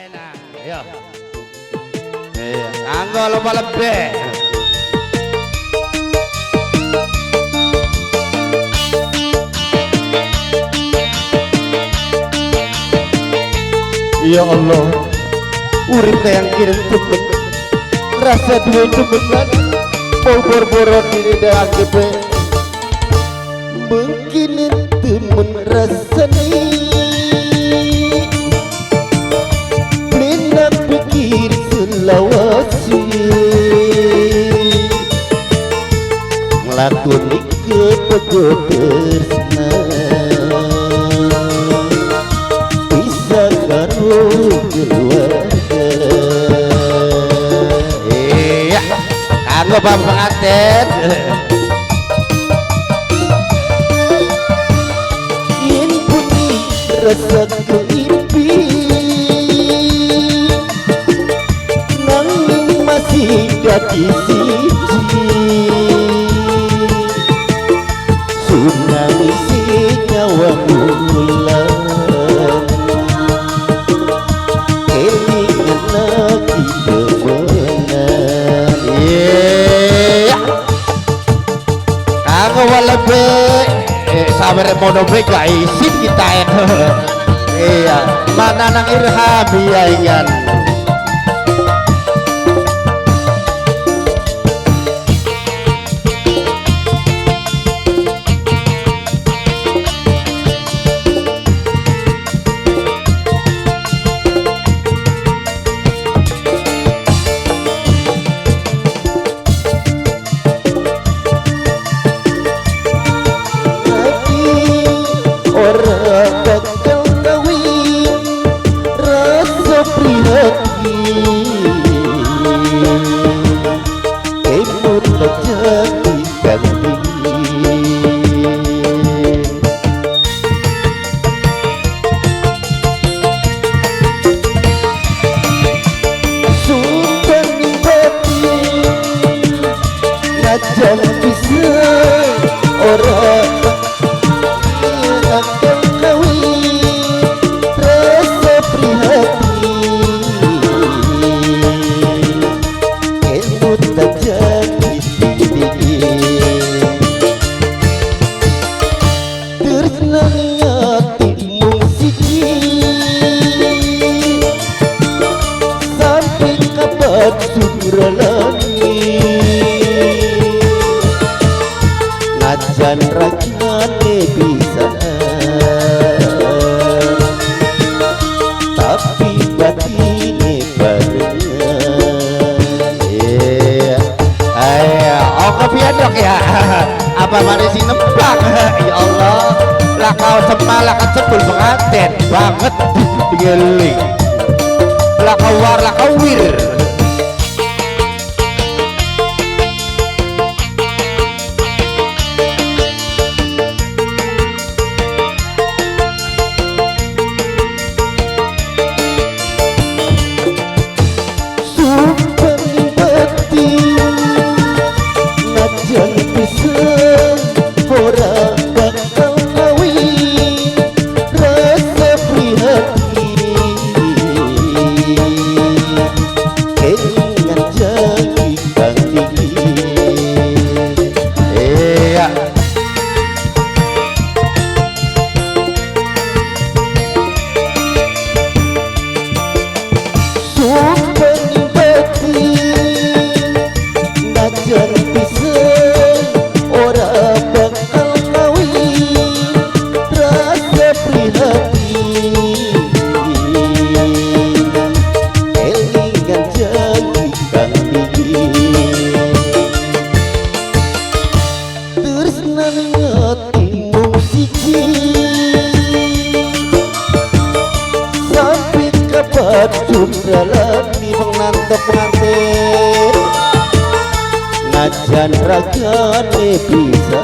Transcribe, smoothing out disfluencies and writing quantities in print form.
enak. Ayo. Iya, anggo lomba lebih. Ya Allah, urip yang kirim cepet, rasa duwe cepetan, mau bor-boro diri dah kepe, mungkin temen rasani, benak pikir selawasi, ngelakoni kepegotersna. Keluarga iya kanggo bapak pengantin yen puni rasa keimpi nanging masih dadi siji tsunami si nyawa mulan lebih sabar mono gak isin kita ya. Iya mana nang Irham ya iyan najan ragane bisa tapi batine barengan. iya ayo oh kepiadok ya apa mana sih nembak ya Allah lah kau semalah kan sebul pengantin banget geling lah kau war lah kau wir najan ragane bisa